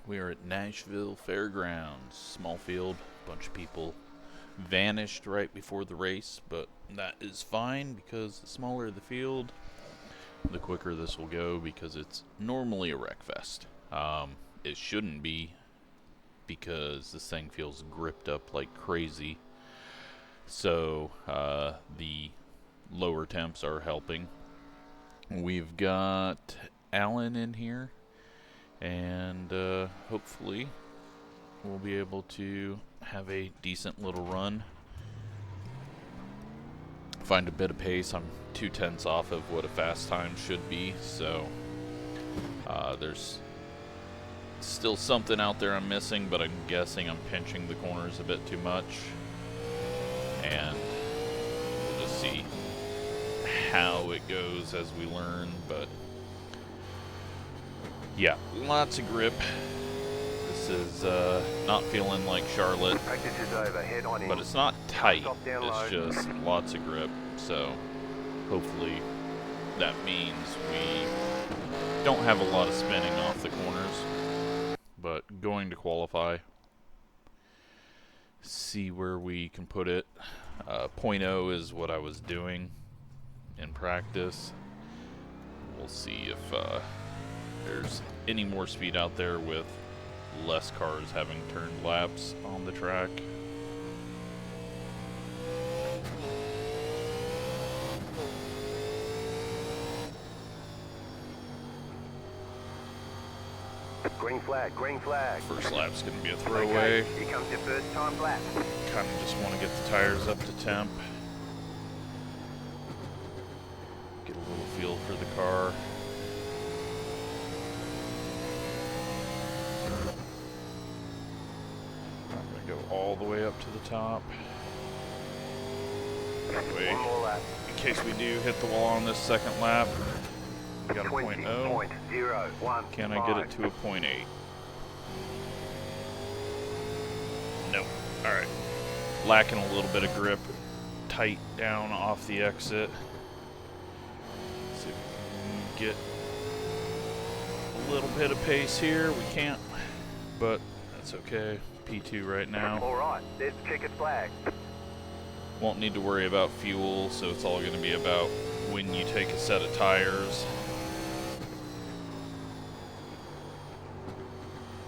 We are at Nashville Fairgrounds. Small field, bunch of people vanished right before the race, but that is fine because the smaller the field, the quicker this will go because it's normally a wreck fest. It shouldn't be because this thing feels gripped up like crazy. So the lower temps are helping. We've got Alan in here, and hopefully we'll be able to have a decent little run. Find a bit of pace. I'm 2/10 off of what a fast time should be, so there's still something out there I'm missing, but I'm guessing I'm pinching the corners a bit too much, and we'll just see how it goes as we learn. But yeah, lots of grip. This is not feeling like Charlotte, but it's not tight, it's just lots of grip, so hopefully that means we don't have a lot of spinning off the corners. But going to qualify, see where we can put it. 0.0 is what I was doing in practice. We'll see if there's any more speed out there with less cars having turned laps on the track. Green flag, green flag. First lap's going to be a throwaway. Okay, here comes your first time lap. Kind of just want to get the tires up to temp. Get a little feel for the car. I'm going to go all the way up to the top. Anyway, One more lap. in case we do hit the wall on this second lap, we got a 0.0. 20.015. Can I get it to a 0.8? Nope. Alright. Lacking a little bit of grip. Tight down off the exit. See if we can get a little bit of pace here. We can't, but that's okay. P2 right now. Alright, there's the checkered flag. Won't need to worry about fuel, so it's all going to be about when you take a set of tires.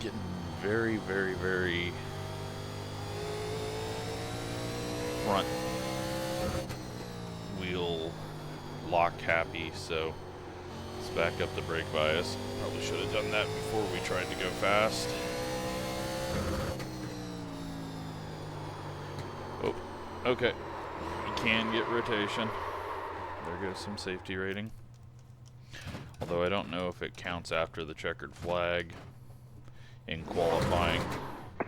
Getting very, very, very front wheel lock happy, so let's back up the brake bias. Probably should have done that before we tried to go fast. Oh, okay. You can get rotation. There goes some safety rating. Although I don't know if it counts after the checkered flag in qualifying.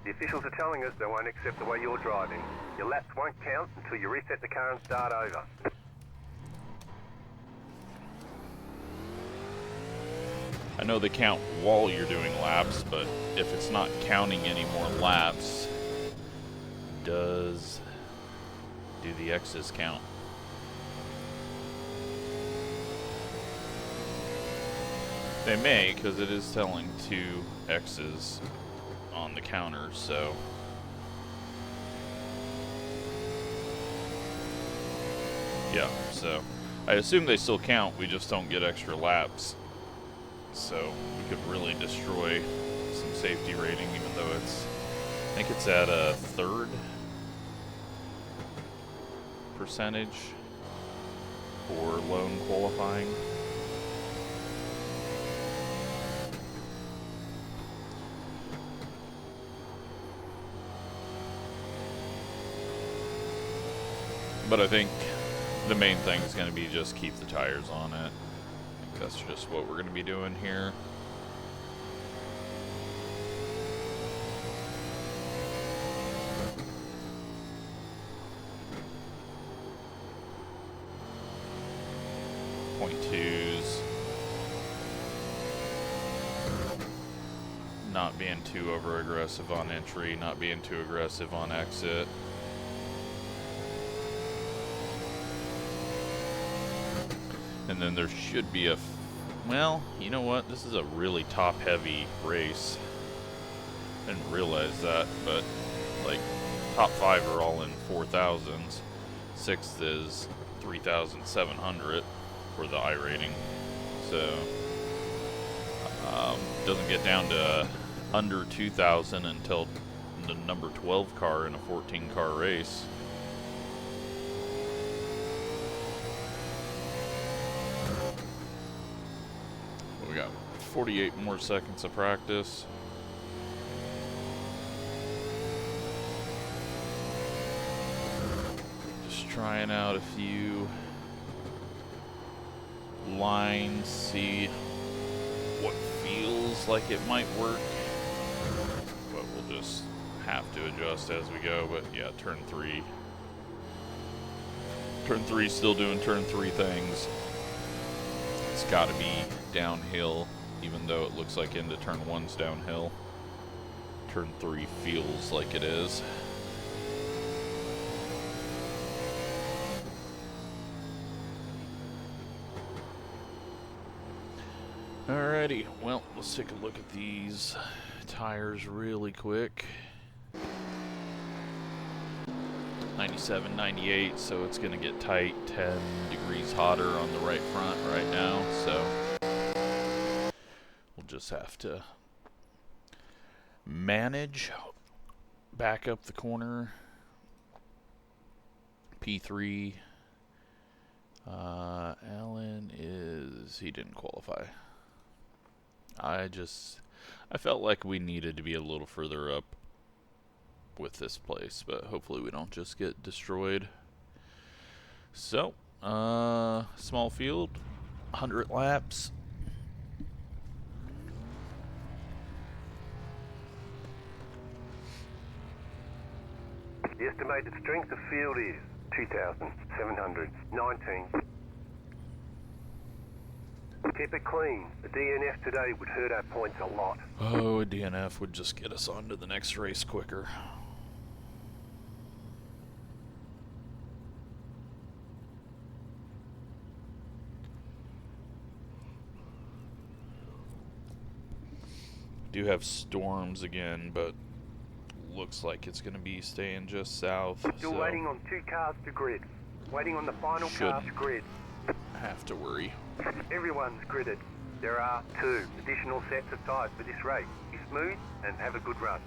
The officials are telling us they won't accept the way you're driving. Your laps won't count until you reset the car and start over. I know they count while you're doing laps, but if it's not counting any more laps, do the X's count? They may, because it is telling 2 X's on the counter, so yeah, so I assume they still count, we just don't get extra laps. So we could really destroy some safety rating, even though it's, I think it's at a 3rd percentage for lone qualifying. But I think the main thing is going to be just keep the tires on it. I think that's just what we're going to be doing here. .2s. Not being too over aggressive on entry, not being too aggressive on exit. And then there should be a, well, you know what? This is a really top-heavy race. I didn't realize that, but like top 5 are all in 4,000s. 6th is 3,700 for the iRating. So doesn't get down to under 2,000 until the number 12 car in a 14-car race. We got 48 more seconds of practice. Just trying out a few lines, see what feels like it might work. But we'll just have to adjust as we go. But yeah, turn 3. Turn 3 still doing turn 3 things. It's got to be downhill, even though it looks like into turn 1's downhill. Turn 3 feels like it is. Alrighty, well, let's take a look at these tires really quick. 97, 98, so it's gonna get tight. 10 degrees hotter on the right front right now, so we'll just have to manage. Back up the corner. P3. Alan he didn't qualify. I felt like we needed to be a little further up with this place, but hopefully we don't just get destroyed. So, small field, 100 laps. The estimated strength of field is 2,719. Keep it clean. A DNF today would hurt our points a lot. Oh, a DNF would just get us on to the next race quicker. Do have storms again, but looks like it's going to be staying just south. Still waiting on 2 cars to grid. Waiting on the final car to grid. Have to worry. Everyone's gridded. There are 2 additional sets of tyres for this race. Be smooth and have a good run.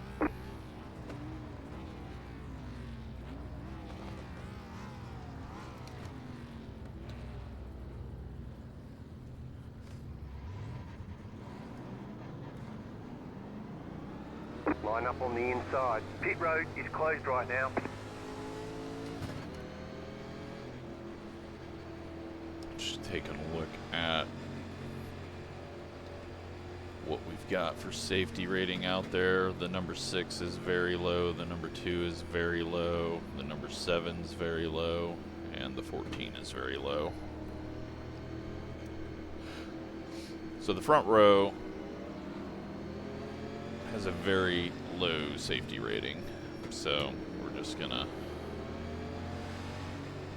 Line up on the inside. Pit road is closed right now. Just taking a look at what we've got for safety rating out there. The number 6 is very low, the number 2 is very low, the number 7 is very low, and the 14 is very low. So the front row has a very low safety rating, so we're just gonna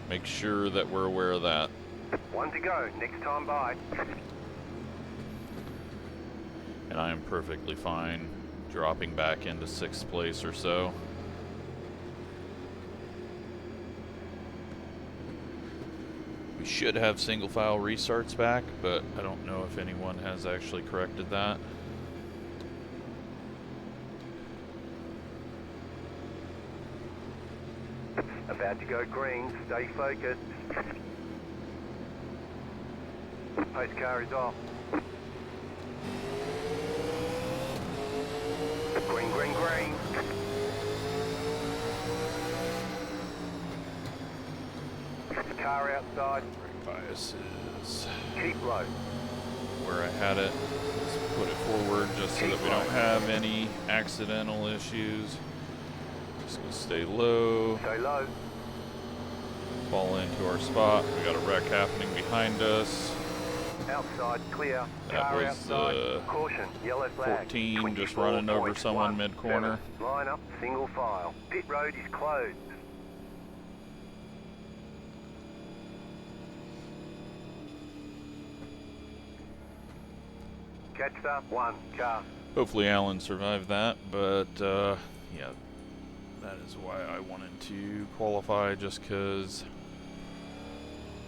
make sure that we're aware of that. 1 to go, next time by. And I am perfectly fine dropping back into 6th place or so. We should have single file restarts back, but I don't know if anyone has actually corrected that. About to go green, stay focused. Post car is off. Green, green, green. Car outside. Brake bias is Keep low. where I had it. Let's put it forward just so that we don't have any accidental issues. Just gonna stay low. Stay low. Fall into our spot. We got a wreck happening behind us. Outside, clear. That Car was outside. Caution, yellow flag. 14 just running over someone mid-corner. Line up, single file. Pit road is closed. Catch the 1 car. Hopefully Alan survived that, but yeah, that is why I wanted to qualify, just because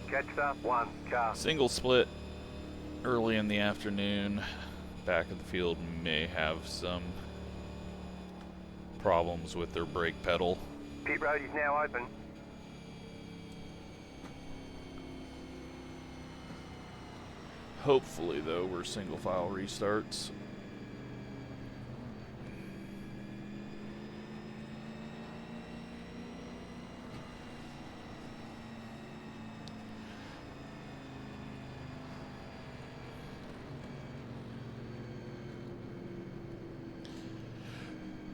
Catch up, 1 car. single split early in the afternoon, back of the field may have some problems with their brake pedal. Pit road is now open. Hopefully, though, we're single file restarts.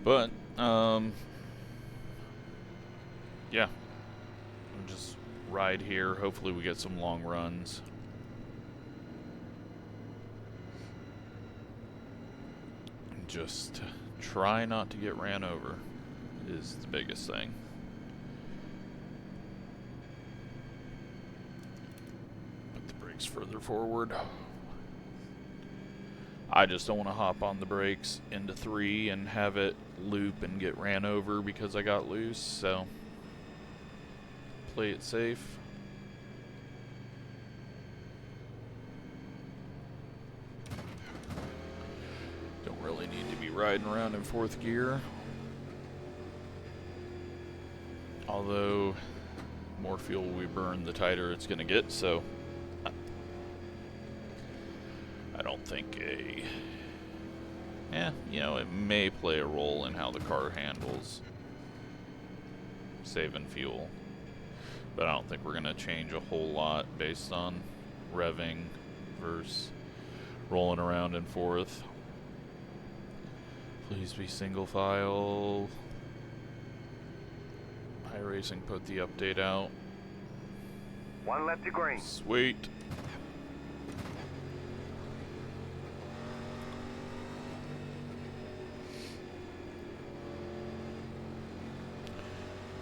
But, yeah, we'll just ride here. Hopefully we get some long runs. Just try not to get ran over is the biggest thing. Put the brakes further forward. I just don't want to hop on the brakes into 3 and have it loop and get ran over because I got loose, so play it safe. Don't really need to be riding around in 4th gear. Although, more fuel we burn, the tighter it's going to get, so I don't think you know, it may play a role in how the car handles saving fuel. But I don't think we're going to change a whole lot based on revving versus rolling around in 4th. Please be single file. iRacing put the update out. 1 lap to green. Sweet.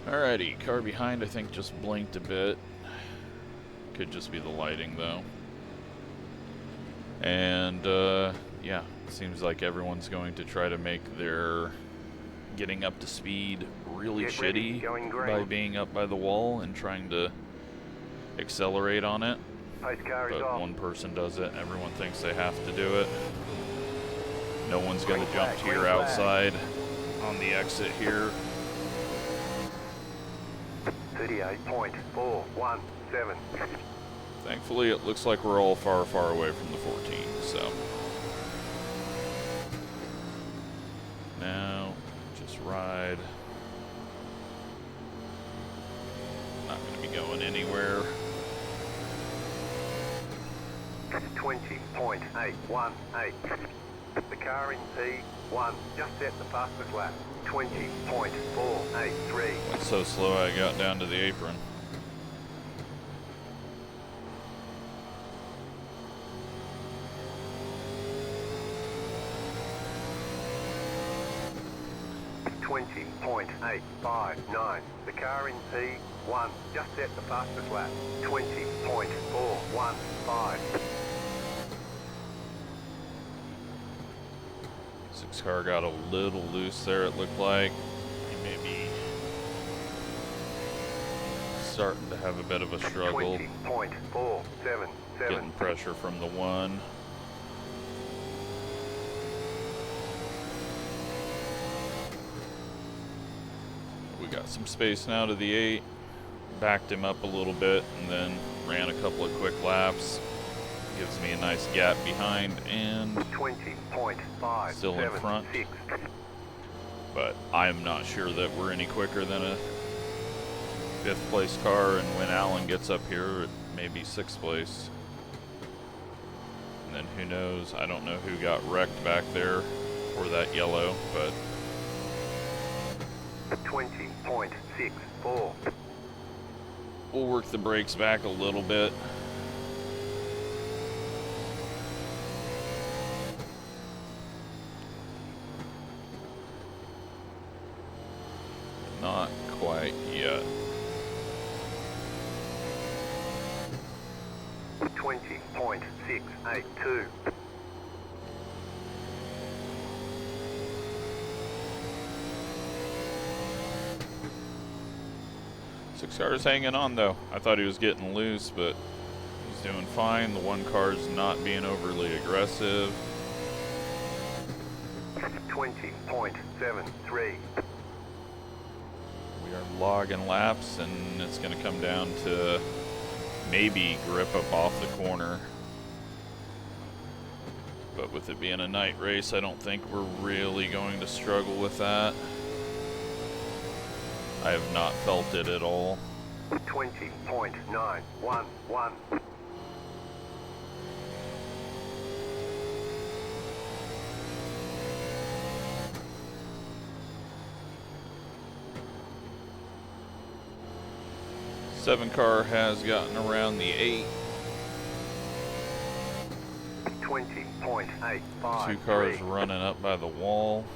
Alrighty, car behind I think just blinked a bit. Could just be the lighting though. And yeah, seems like everyone's going to try to make their getting up to speed really Get ready, shitty going green. by being up by the wall and trying to accelerate on it. Pace car is But off. one person does it, everyone thinks they have to do it. No one's going to Green jump flag, to your green flag. outside on the exit here. 38.417. Thankfully, it looks like we're all far, far away from the 14, so. Now, just ride. Not going to be going anywhere. 20.818. The car in P1 just set the fastest lap. 20.483. Went so slow I got down to the apron. .859. The car in P1 just set the fastest lap. 20.415. 6 car got a little loose there, it looked like. He may be starting to have a bit of a struggle. 20.477. Getting pressure from the 1. We got some space now to the 8. Backed him up a little bit and then ran a couple of quick laps. Gives me a nice gap behind and 20.576. still in front. But I'm not sure that we're any quicker than a 5th place car, and when Alan gets up here it may be 6th place. And then who knows, I don't know who got wrecked back there for that yellow, but 20.64. we'll work the brakes back a little bit. Not quite yet. 20.682. 6 cars hanging on though. I thought he was getting loose, but he's doing fine. The 1 car's not being overly aggressive. 20.73. We are logging laps, and it's going to come down to maybe grip up off the corner. But with it being a night race, I don't think we're really going to struggle with that. I have not felt it at all. 20.911. Seven car has gotten around the 8. 20.85. 2 cars running up by the wall.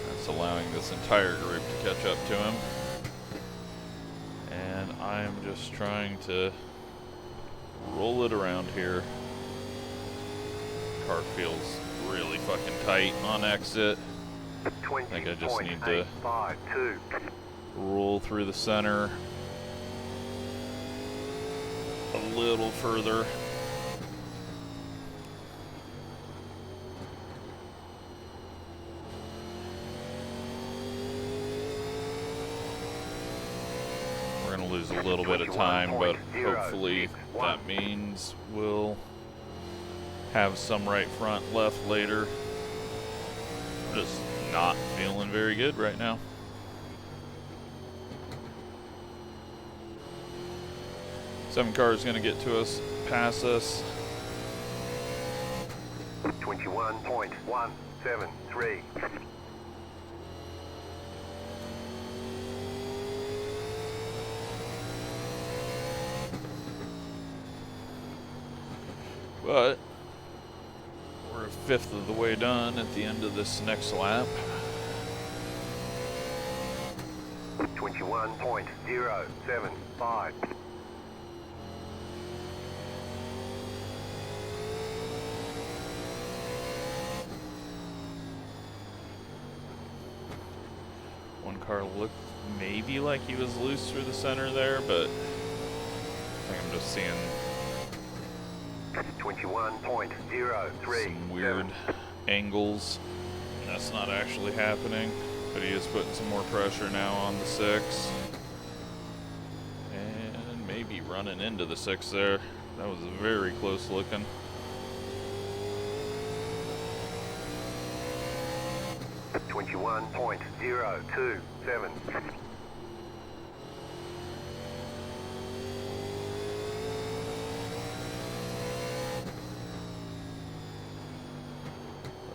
That's allowing this entire group to catch up to him. And I'm just trying to roll it around here. Car feels really fucking tight on exit. I think I just need to roll through the center a little further. We're going to lose a little bit of time, but hopefully that means we'll have some right front left later. Just not feeling very good right now. Seven cars going to get to us, pass us. 21.173. But we're a fifth of the way done at the end of this next lap. 21.075. One car looked maybe like he was loose through the center there, but I think I'm just seeing 21.037. some weird angles. That's not actually happening, but he is putting some more pressure now on the 6. And maybe running into the 6 there. That was very close looking. .027.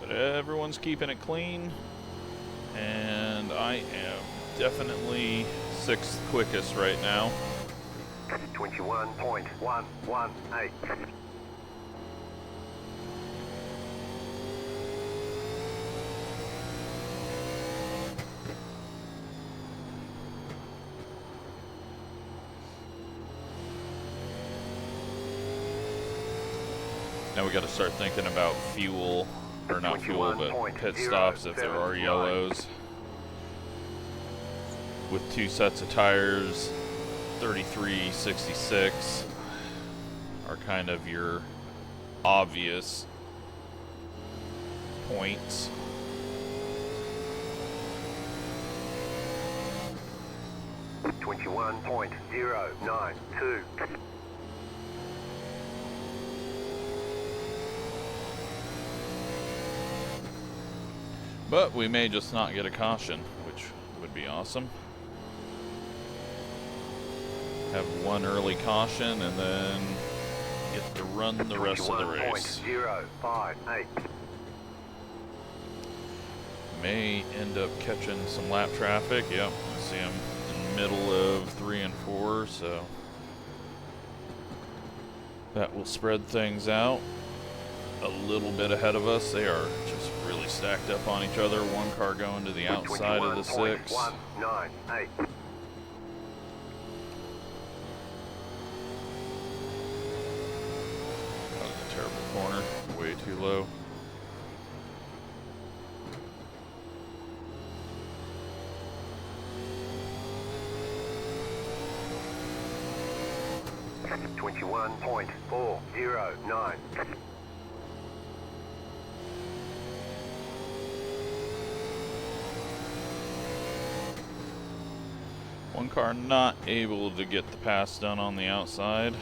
But everyone's keeping it clean, and I am definitely 6th quickest right now. 21.118. Now we got to start thinking about fuel, or not fuel, but pit stops if there are yellows. With 2 sets of tires, 33.66 are kind of your obvious points. .092. But we may just not get a caution, which would be awesome. Have one early caution and then get to run the rest of the race. May end up catching some lap traffic. Yep, I see him in the middle of 3 and 4, so that will spread things out a little bit ahead of us. They are just really stacked up on each other. One car going to the outside of the 6. That was a terrible corner, way too low. 21.409. One car not able to get the pass done on the outside.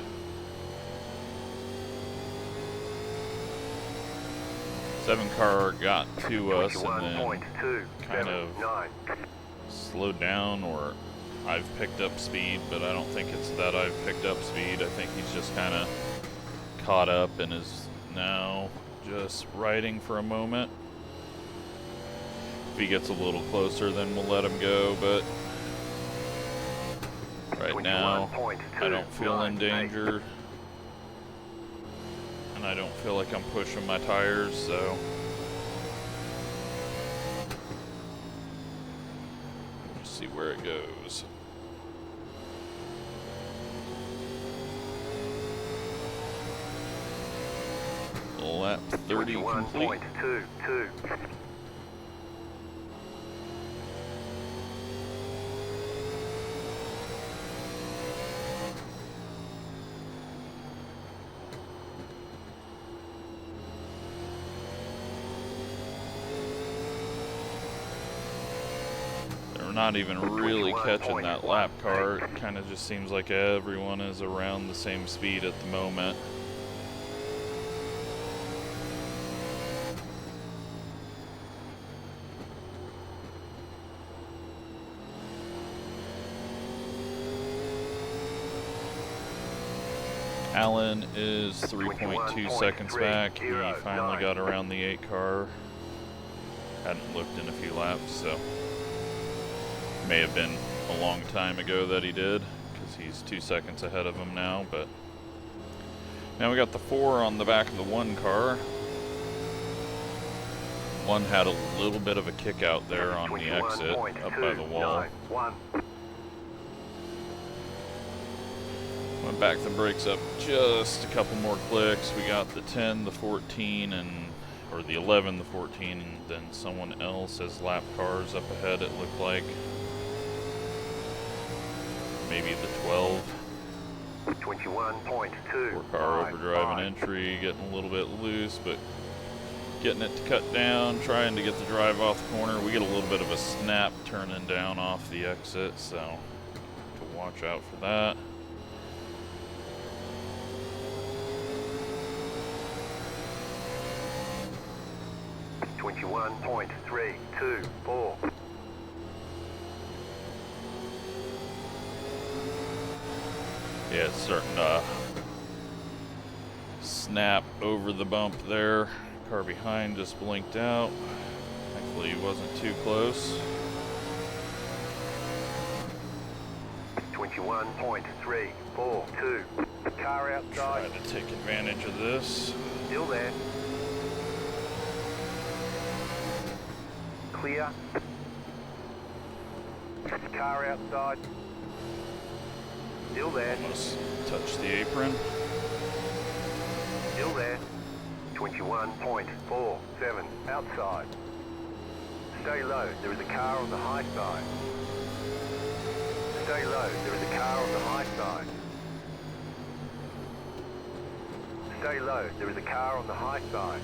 Seven car got to us and then kind of slowed down, or I've picked up speed, but I don't think it's that I've picked up speed. I think he's just kind of caught up and is now just riding for a moment. If he gets a little closer, then we'll let him go, but right now I don't feel in danger, and I don't feel like I'm pushing my tires, so let's see where it goes. Lap 30 complete. 21.22. They're not even really catching that lap car. It kind of just seems like everyone is around the same speed at the moment. Allen is 3.2 seconds back. He finally got around the 8 car. Hadn't looked in a few laps, so may have been a long time ago that he did, because he's 2 seconds ahead of him now. But now we got the 4 on the back of the 1 car. 1 had a little bit of a kick out there on the exit up by the wall. Went back the brakes up just a couple more clicks. We got the 10, the 14, or the 11, the 14, and then someone else's lap cars up ahead, it looked like. Maybe the 12. 21.2. 4 car overdrive and entry, getting a little bit loose, but getting it to cut down, trying to get the drive off the corner. We get a little bit of a snap turning down off the exit, so to watch out for that. .324. Yeah, it's starting to snap over the bump there. Car behind just blinked out. Thankfully he wasn't too close. 21.342. Car outside. Try to take advantage of this. Still there. Clear. Car outside. Still there. Almost touched the apron. Still there. 21.47. Outside. Stay low. There is a car on the high side. Stay low. There is a car on the high side. Stay low. There is a car on the high side.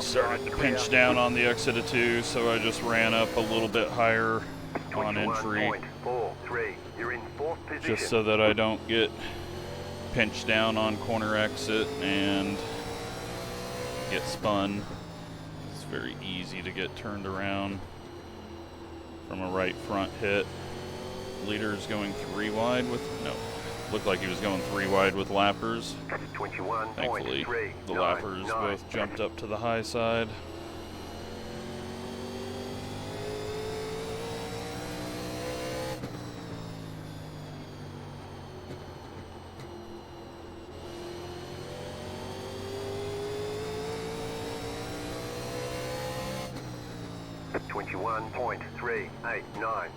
Started to pinch down on the exit of 2, so I just ran up a little bit higher on entry, You're in 4th position. just so that I don't get pinched down on corner exit and get spun. It's very easy to get turned around from a right front hit. Leader's going 3 wide with, no, looked like he was going 3 wide with lappers. Thankfully, the lappers both jumped up to the high side. .389.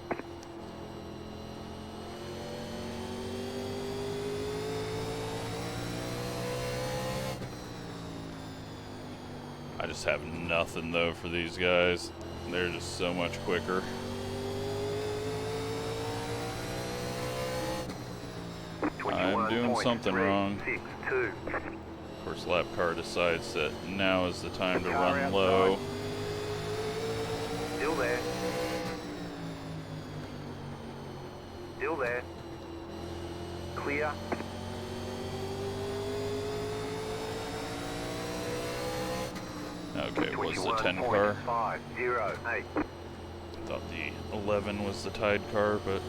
I just have nothing though for these guys. They're just so much quicker. I'm doing something wrong. 21.362. Of course, lap car decides that now is the time to run low. Still there. Still there. Clear. Okay, it was the 10 car. 21.508. Thought the 11 was the tied car, but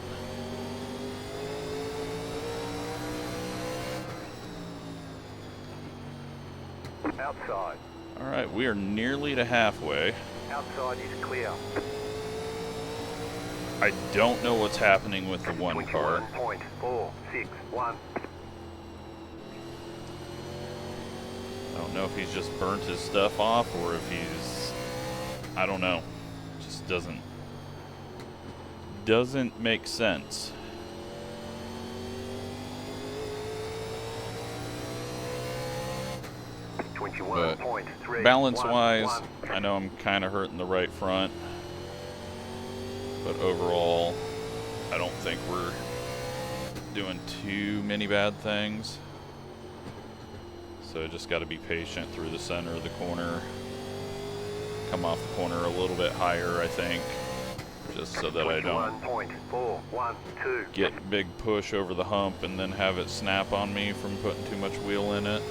Outside. alright, we are nearly to halfway. Outside is clear. I don't know what's happening with the one car. 21.461. I don't know if he's just burnt his stuff off or if he's... I don't know. Just doesn't make sense. But balance-wise, I know I'm kind of hurting the right front. But overall, I don't think we're doing too many bad things. So I just got to be patient through the center of the corner. Come off the corner a little bit higher, I think. Just so that I don't get big push over the hump and then have it snap on me from putting too much wheel in it.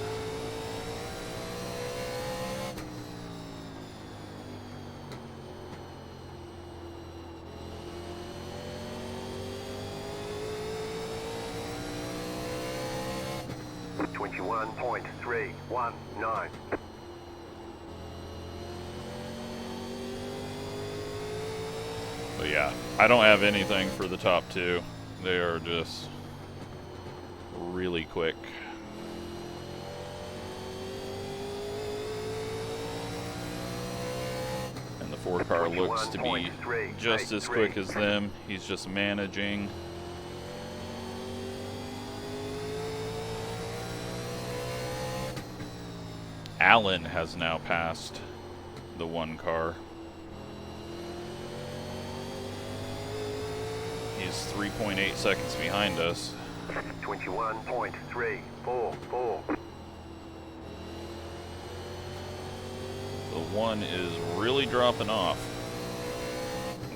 .319. But yeah, I don't have anything for the top two. They are just really quick. And the 4 car looks to be just as quick as them. He's just managing. Allen has now passed the 1 car. He's 3.8 seconds behind us. 21.344. The 1 is really dropping off.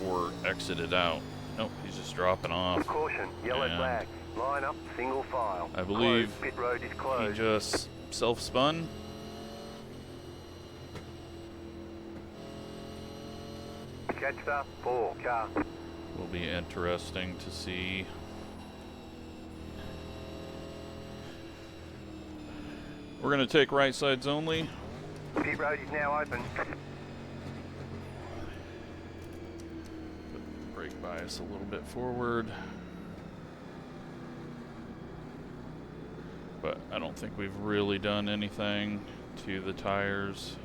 Or exited out. Nope, he's just dropping off. Caution, yellow flag. Line up, single file. I believe Pit road is closed. he just self-spun. Catch the 4 car. Will be interesting to see. We're going to take right sides only. Pit road is now open. Put brake bias a little bit forward. But I don't think we've really done anything to the tires.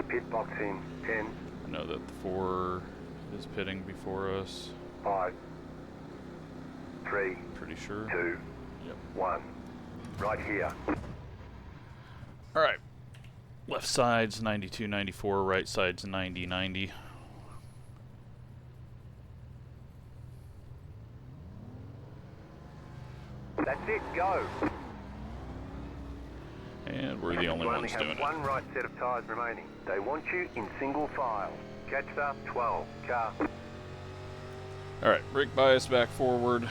Pit box in 10. I know that the 4 is pitting before us. 5, 3, Pretty sure. 2, Yep. 1. Right here. Alright. Left side's 92-94, right side's 90-90. That's it, go. And we're the only ones doing it. One right set of tyres remaining. They want you in single file. Catch the 12 car. Alright, brake bias back forward.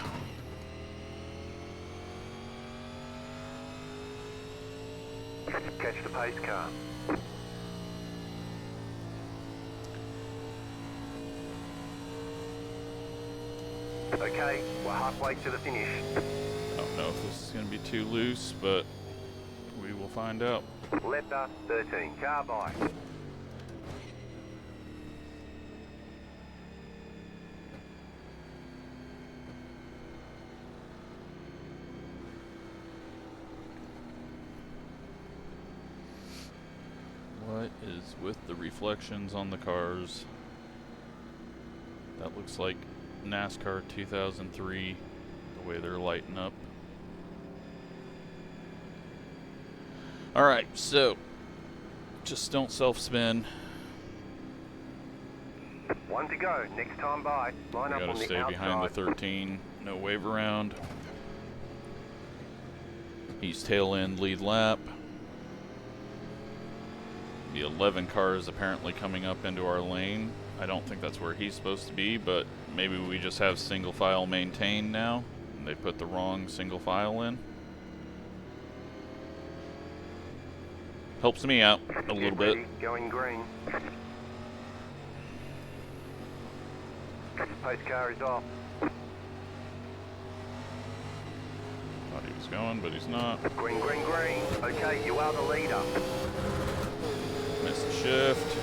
Catch the pace car. Okay, we're halfway to the finish. I don't know if this is going to be too loose, but we will find out. Letter 13, car by. What is with the reflections on the cars? That looks like NASCAR 2003, the way they're lighting up. Alright, so just don't self-spin. 1 to go, next time by. Line up on Gotta the stay outside. behind the 13, no wave around. He's tail end lead lap. The 11 car is apparently coming up into our lane. I don't think that's where he's supposed to be, but maybe we just have single file maintained now. And they put the wrong single file in. Helps me out a little bit. Going green. Pace car is off. Thought he was going, but he's not. Green, green, green. Okay, you are the leader. Missed the shift.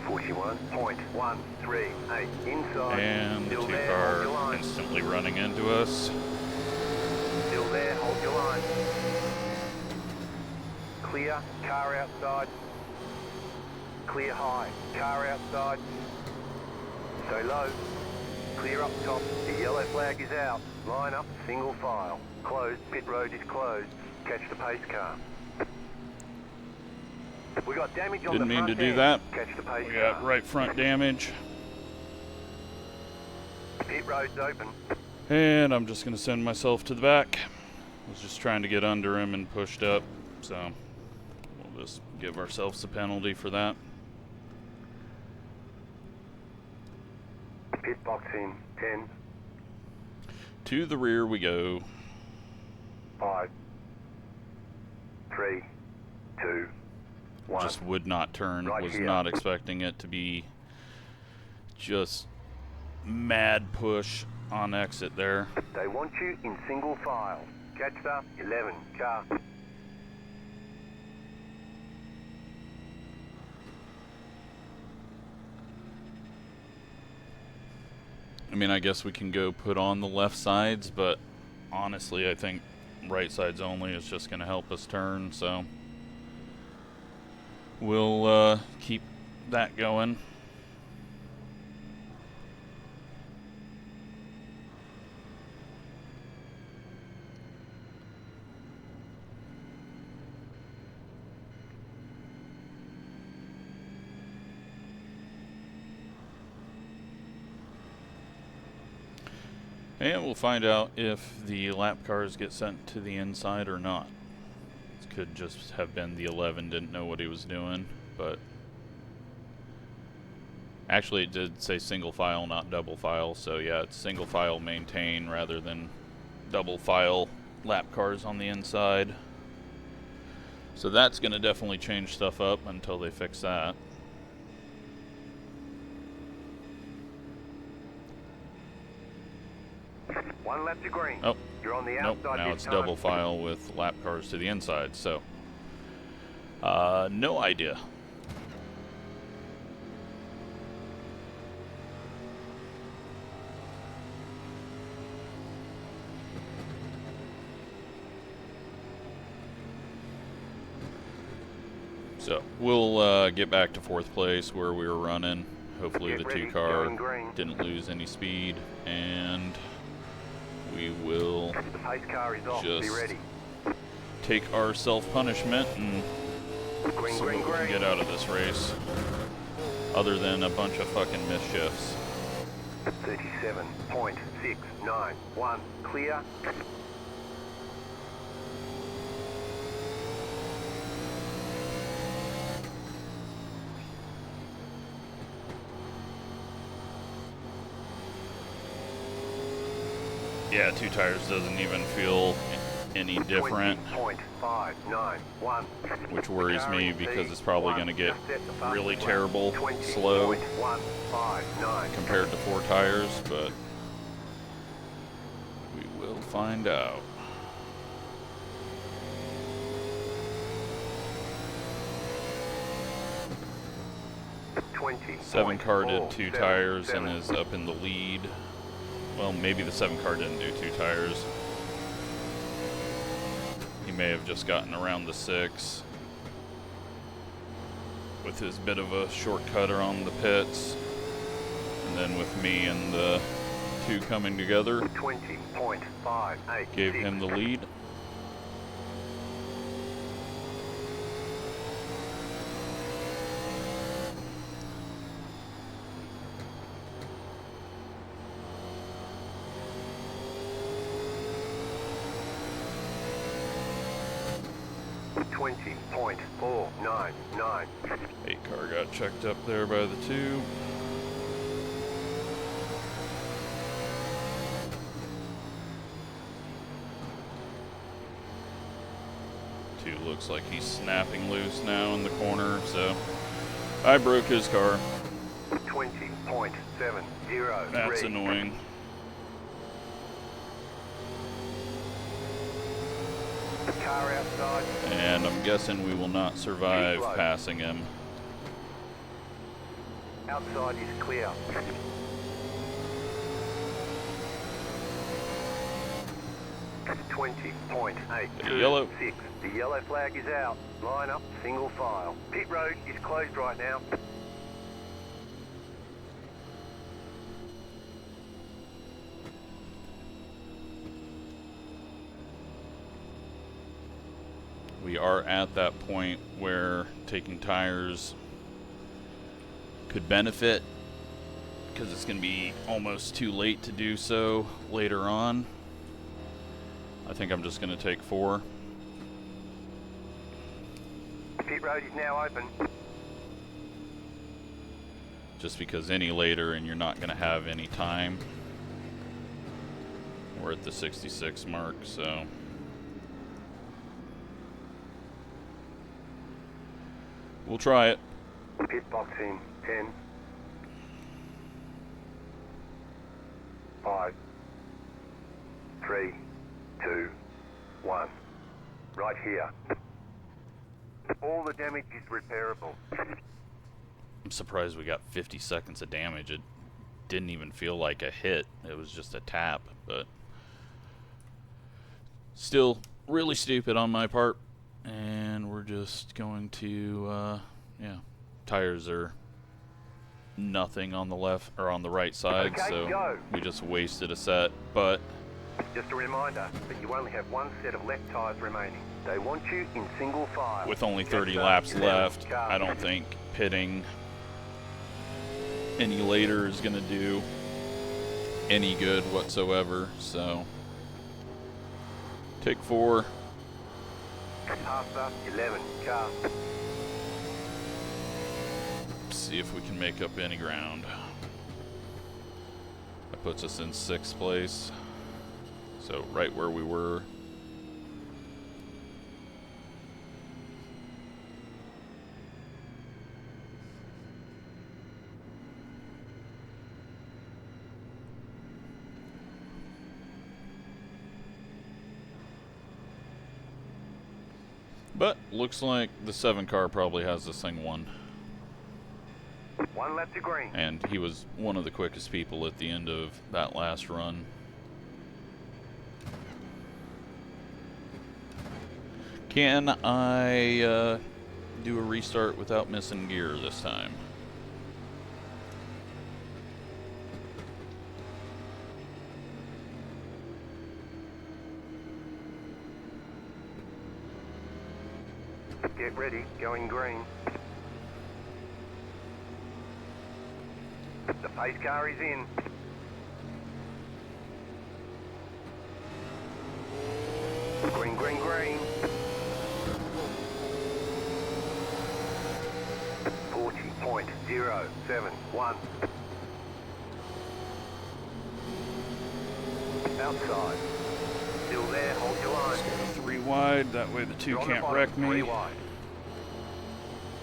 41.138 inside. And the Still 2 there, hold your car line. instantly running into us. Still there, hold your line. Clear, car outside. Clear high, car outside. Stay low. Clear up top, the yellow flag is out. Line up, single file. Closed, pit road is closed. Catch the pace car. We got damage on Didn't the mean front to do end. that. Catch the pace We car. got right front damage. Pit road's open. And I'm just going to send myself to the back. I was just trying to get under him and pushed up. So we'll just give ourselves a penalty for that. Pit box in 10, To the rear we go. 5, 3, 2, 1. Just would not turn. Right Was here. not expecting it to be just mad push on exit there. They want you in single file. Catch the 11 car. I mean, I guess we can go put on the left sides, but honestly, I think right sides only is just going to help us turn, so we'll keep that going. And we'll find out if the lap cars get sent to the inside or not. It could just have been the 11 didn't know what he was doing, but actually it did say single file, not double file, so yeah, it's single file maintain rather than double file lap cars on the inside. So that's going to definitely change stuff up until they fix that. One lap to green. Oh, You're on the nope, outside now this it's time. double file with lap cars to the inside, so no idea. So we'll get back to 4th place where we were running. Hopefully Get the ready, 2 car going green. didn't lose any speed, and we will The pace car is off. Be just ready. take our self-punishment and Green, see green, what we can green. get out of this race, other than a bunch of fucking misshifts. 37.691. Clear. Yeah, 2 tires doesn't even feel any different, 20.591. which worries me because it's probably going to get Just set the fastest really lap. terrible slow 20.159. compared to 4 tires, but we will find out. 7 car did 2 tires and is up in the lead. Well, maybe the 7 car didn't do 2 tires. He may have just gotten around the 6 with his bit of a shortcutter on the pits. And then with me and the 2 coming together, 20.586. gave him the lead. 20.499. 8 car got checked up there by the 2. Looks like he's snapping loose now in the corner, so I broke his car. 20.703. That's annoying. Car outside. And I'm guessing we will not survive passing him. Outside is clear. Yellow. 20.826. The yellow flag is out. Line up, single file. Pit road is closed right now. We are at that point where taking tires could benefit, because it's going to be almost too late to do so later on. I think I'm just going to take 4. Pit road is now open. Just because any later and you're not going to have any time. We're at the 66 mark, so we'll try it. Pit box in 10, 5, 3, 2, 1. Right here. All the damage is repairable. I'm surprised we got 50 seconds of damage. It didn't even feel like a hit. It was just a tap, but still really stupid on my part. And we're just going to, yeah, tires are nothing on the left or on the right side, Okay, so go. we just wasted a set. But Just a reminder that you only have one set of left tyres remaining. They want you in single file. with only 30 Just laps 11 left, cars. I don't think pitting any later is going to do any good whatsoever. So take 4. After 11 cars. See if we can make up any ground. That puts us in 6th place. So right where we were. But looks like the 7 car probably has this thing won. 1 lap to green. And he was one of the quickest people at the end of that last run. Can I do a restart without missing gear this time? Get ready, going green. The pace car is in. Green, green, green. 40.071. Outside. Still there, hold your line. 3 wide, that way the 2 You're on the can't bottom, wreck 3 me. wide.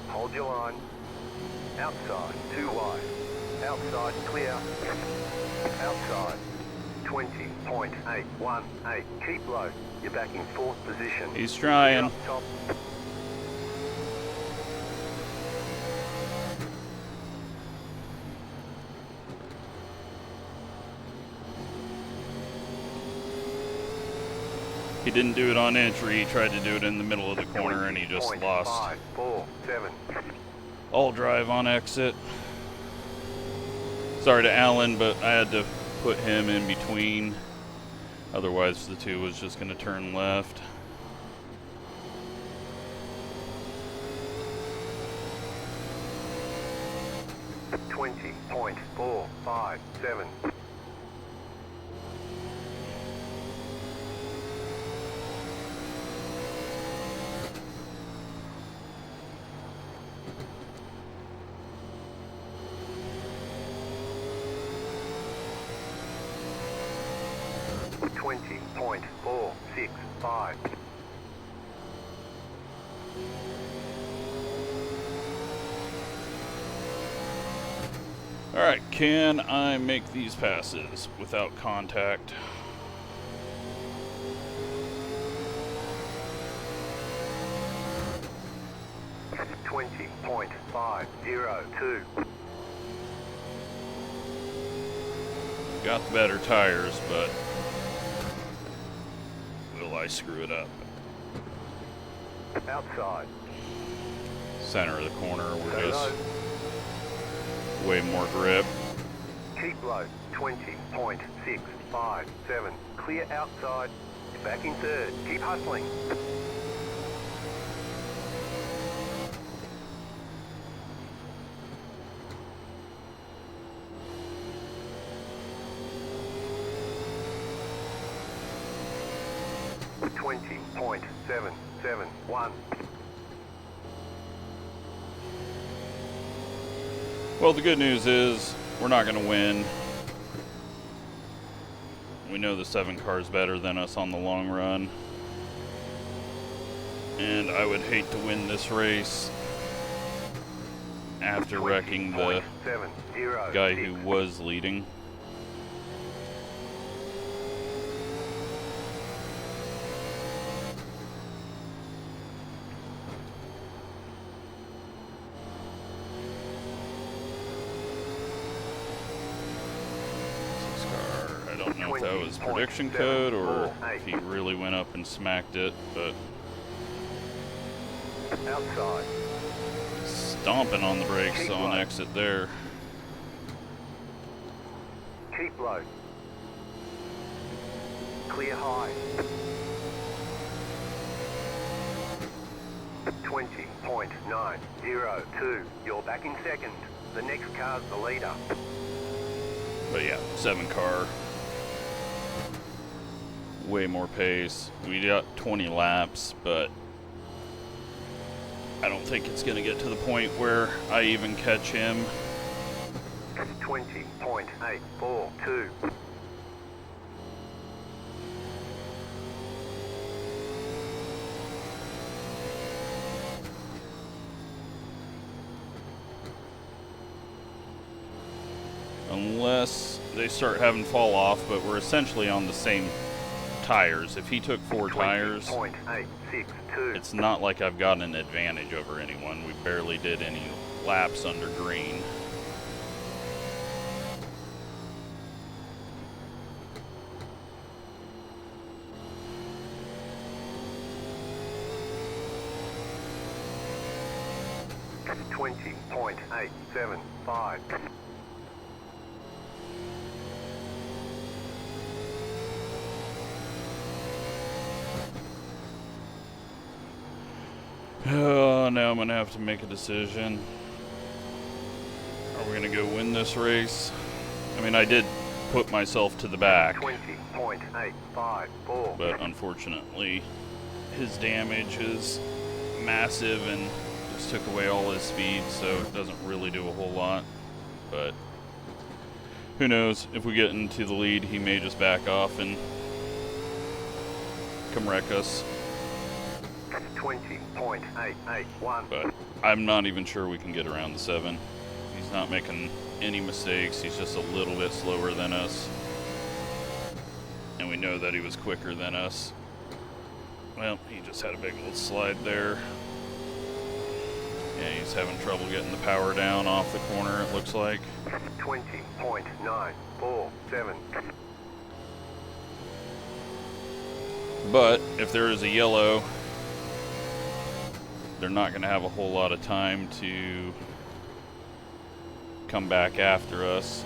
Hold your line. Outside, 2 wide. Outside, clear. Outside, 20.818. Keep low. You're back in 4th position. He's trying. Up top. He didn't do it on entry, he tried to do it in the middle of the corner and he just lost 547. all drive on exit. Sorry to Alan, but I had to put him in between. Otherwise the 2 was just going to turn left. $20.457. 20.465. Alright, can I make these passes without contact? .502. Got the better tires, but will I screw it up? Outside. Center of the corner, we're Stay just low. way more grip. Keep low. 20.657. Clear outside. Back in third. Keep hustling. .771. Well, the good news is we're not going to win. We know the 7 car is better than us on the long run. And I would hate to win this race after wrecking the guy who was leading. I don't know if that was prediction code or if he really went up and smacked it, but outside. Stomping on the brakes Keep on low. exit there. Keep low. Clear high. 20.902. You're back in second. The next car's the leader. But yeah, 7 car. Way more pace. We got 20 laps, but I don't think it's going to get to the point where I even catch him. 20.842. Unless they start having fall off, but we're essentially on the same tires. If he took 4 tires, 20.862. it's not like I've got an advantage over anyone. We barely did any laps under green. .875. Oh, now I'm going to have to make a decision. Are we going to go win this race? I mean, I did put myself to the back, 20.854. but unfortunately, his damage is massive and just took away all his speed, so it doesn't really do a whole lot. But who knows? If we get into the lead, he may just back off and come wreck us. 20.881. But I'm not even sure we can get around the 7. He's not making any mistakes. He's just a little bit slower than us. And we know that he was quicker than us. Well, he just had a big old slide there. Yeah, he's having trouble getting the power down off the corner, it looks like. 20.947. But if there is a yellow, they're not going to have a whole lot of time to come back after us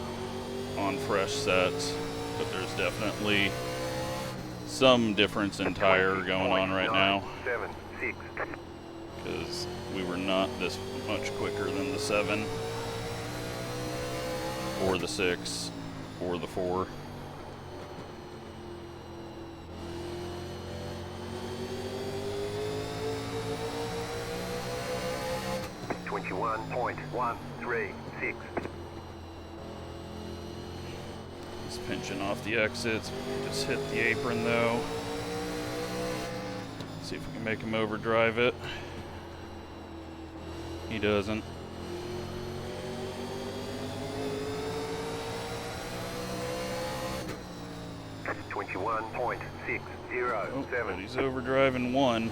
on fresh sets. But there's definitely some difference in tire going on right now, 20.976. because we were not this much quicker than the 7 or the 6 or the 4. 21.136. He's pinching off the exits. Just hit the apron though. See if we can make him overdrive it. He doesn't. .607. Oh, but he's overdriving one.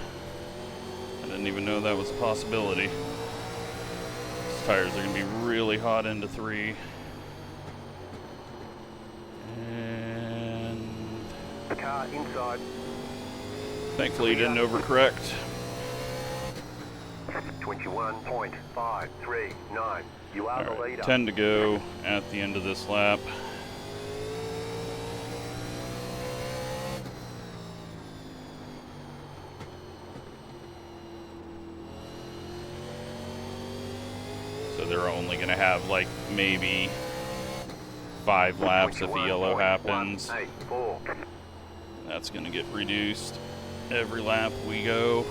I didn't even know that was a possibility. His tires are going to be really hot into 3. And Car inside. thankfully he didn't overcorrect. 21.539. You are the leader. 10 to go at the end of this lap. So they're only going to have like maybe 5 laps if a yellow happens. That's going to get reduced every lap we go.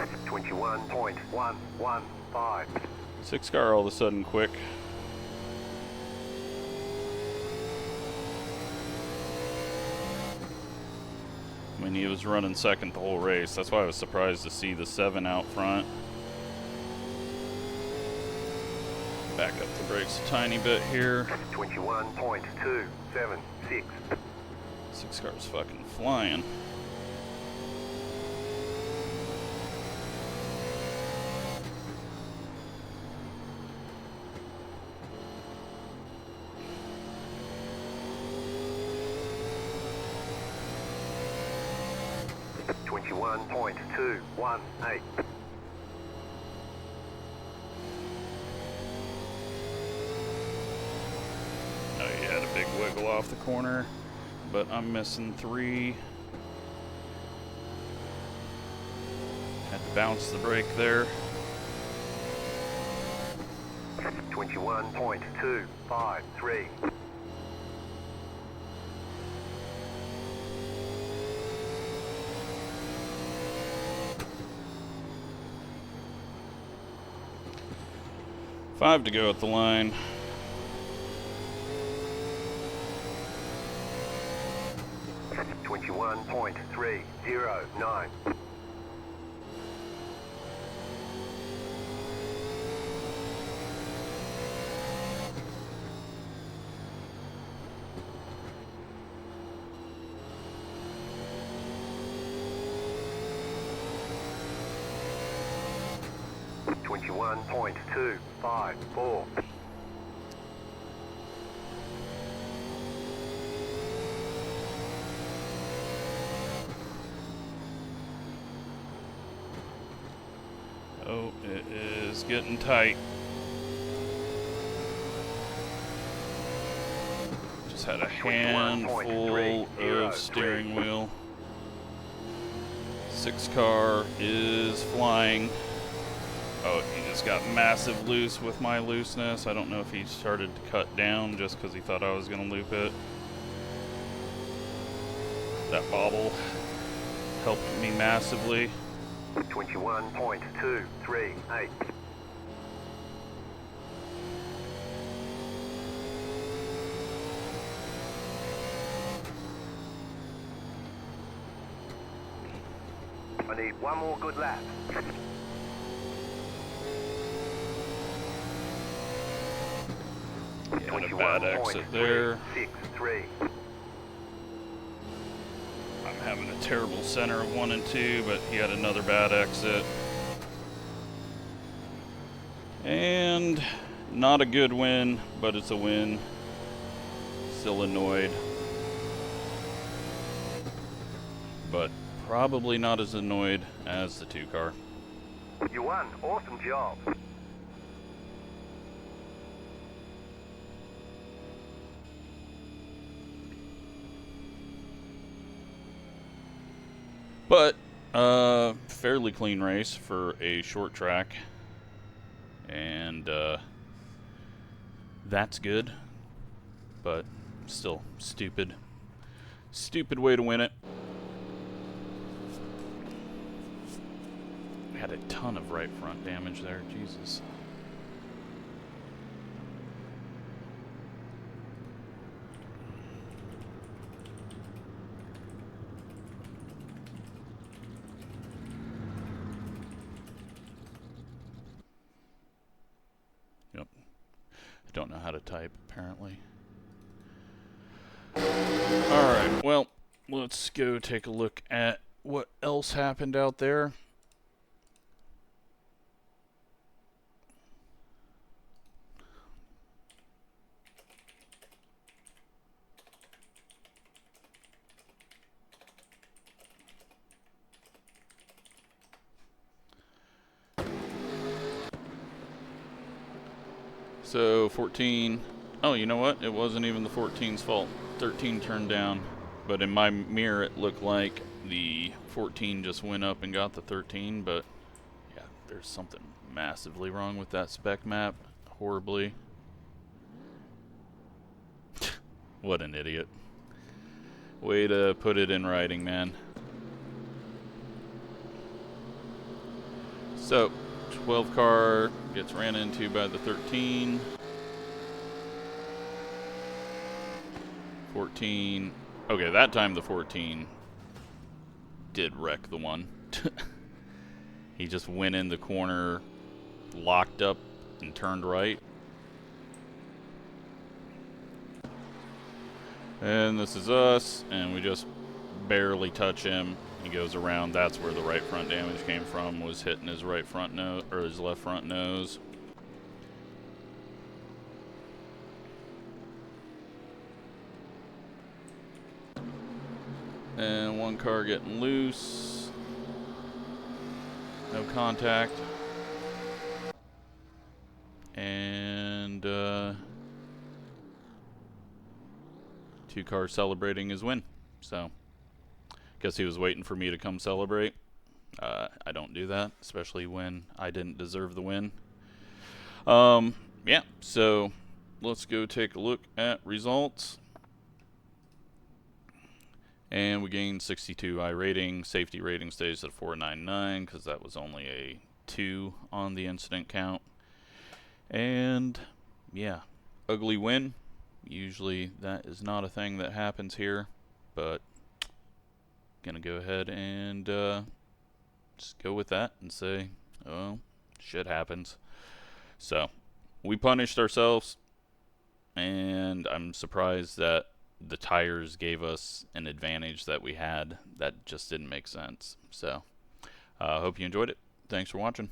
.115. 6 car all of a sudden quick. I mean, he was running second the whole race. That's why I was surprised to see the 7 out front. Back up the brakes a tiny bit here. 21.276. 6 car's fucking flying. .218. Oh, he had a big wiggle off the corner, but I'm missing 3. Had to bounce the brake there. 21.253. Five to go at the line. .309. .254. Oh, it is getting tight. Just had a handful of steering wheel. 6 car is flying. Oh, he just got massive loose with my looseness. I don't know if he started to cut down just because he thought I was going to loop it. That bobble helped me massively. 21.238. I need one more good lap. He had a bad exit there. 21.363. I'm having a terrible center of 1 and 2, but he had another bad exit. And not a good win, but it's a win. Still annoyed. But probably not as annoyed as the 2 car. You won. Awesome job. But fairly clean race for a short track. And that's good. But still stupid. Stupid way to win it. Had a ton of right front damage there, Jesus. Yep. I don't know how to type, apparently. Alright, well, let's go take a look at what else happened out there. So 14, oh, you know what? It wasn't even the 14's fault. 13 turned down, but in my mirror it looked like the 14 just went up and got the 13, but yeah, there's something massively wrong with that spec map. Horribly. What an idiot. Way to put it in writing, man. So 12 car gets ran into by the 13. 14. Okay, that time the 14 did wreck the one. He just went in the corner, locked up, and turned right. And this is us, and we just barely touch him. He goes around. That's where the right front damage came from, was hitting his right front nose, or his left front nose. And one car getting loose. No contact. And two cars celebrating his win. So guess he was waiting for me to come celebrate. I don't do that, especially when I didn't deserve the win. Yeah, so let's go take a look at results. And we gained 62 iRating. Safety rating stays at 499 because that was only a 2 on the incident count. And yeah, ugly win. Usually that is not a thing that happens here, but gonna go ahead and just go with that and say, oh, shit happens. So we punished ourselves, and I'm surprised that the tires gave us an advantage that we had. That just didn't make sense. So hope you enjoyed it. Thanks for watching.